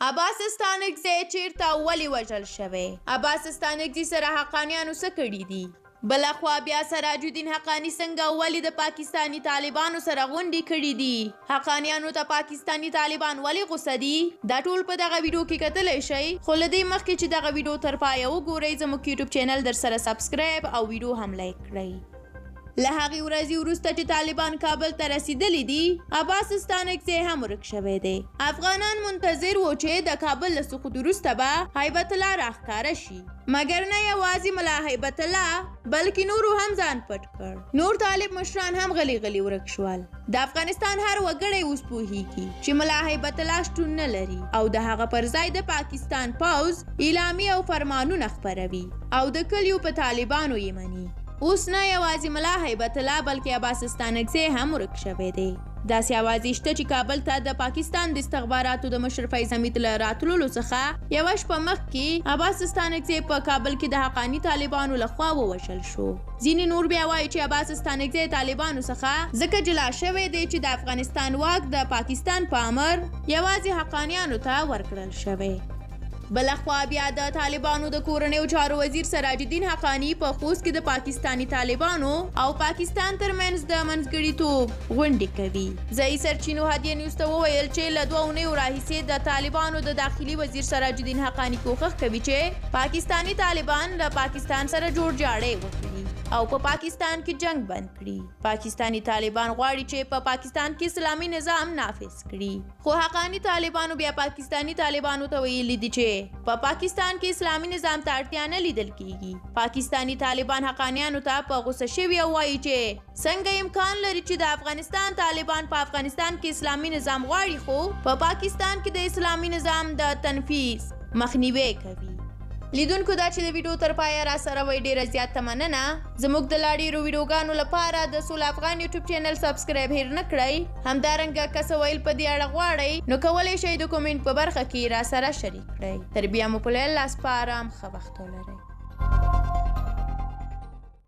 عباس ستانکزی چیرته ولې وژل شوی؟ عباس ستانکزي سره حقانیانو څه کړي دي؟ بلخوا بیا سراج الدین حقانی څنګه ولې د پاکستانی طالبانو سره غونډې کړي دي؟ حقانیانو ته پاکستانی طالبان ولې غوسه دي؟ دا ټول په دغه ویډیو کې کتلی شئ، خو له دې مخکې چې دغه ویډیو تر پایه وګورئ زموږ یوټیوب چینل در سره سبسکرایب او ویډیو هم لایک کړئ. له هغې ورځې وروسته چې طالبان کابل ته رسیدلی دي، عباس ستانکزی هم ورک شوی دی. افغانان منتظر وو چې د کابل له سقوط وروسته به هیبت الله راښکاره شي، مګر نه یوازې ملا هیبت الله بلکې نورو هم ځان پټ کړ. نور طالب مشران هم غلی غلی ورک شول. د افغانستان هر وګړی اوس پوهیږي چې ملا هیبت الله شتون نه لري او د هغه پر ځای د پاکستان پوځ اعلامیه او فرمانونه خپروي او د کلیو په طالبانو یې مني. اوس نه یوازې ملا هیبت الله بلکې عباس ستانکزی هم ورک شوی دی. داسې اوازې شته چې کابل ته د پاکستان د استخباراتو د مشر فیض حمید له راتللو څخه یوه شپه مخکې عباس ستانکزی په کابل کې د حقاني طالبانو لخوا ووژل شو. ځینې نور بیا وایي چې عباس ستانکزی طالبانو څخه ځکه جلا شوی دی چې د افغانستان واک د پاکستان په امر یوازې حقانیانو ته ورکړل شوی. بلخوا بیا د طالبانو د کورنیو چارو وزیر سراج الدین حقانی په خوست کې د پاکستانی طالبانو او پاکستان ترمنځ د منځګړیتوب غونډې کوي. ځایي سرچینو هدیه نیوز ته وویل چې له 2 اونیو راهیسې د طالبانو د داخلي وزیر سراج الدین حقانی کوښښ کوي چې پاکستانی طالبان له پاکستان سره جوړ جاړی وکړي او په پاکستان کې جنگ بند کړي. پاکستانی طالبان غواړي چې په پاکستان کې اسلامي نظام نافذ کړي، خو حقانی طالبانو بیا پاکستانی طالبانو ته ویلي دي چې په پاکستان کې اسلامي نظام ته اړتیا نه لیدل کیږي. پاکستانی طالبان حقانیانو ته په غوسه شوي او وایي چې څنګه امکان لري چې د افغانستان طالبان په افغانستان کې اسلامي نظام غواړي خو په پاکستان کې د اسلامي نظام د تنفیذ مخنیوي کوي. لیدونکو دا چې د ویډیو تر پایه را سره وای ډیره زیاته مننه. زموږ د لا ډیرو ویډیوګانو لپاره د سوله افغان یوټیوب چینل سبسکرایب هیر نه کړئ. همدارنګه که څه ویل په دې اړه غواړئ نو کولی شئ د کومنټ په برخه کې را سره شریک کړئ. تر بیا مو په الله سپارم، ښه وخت ولرئ.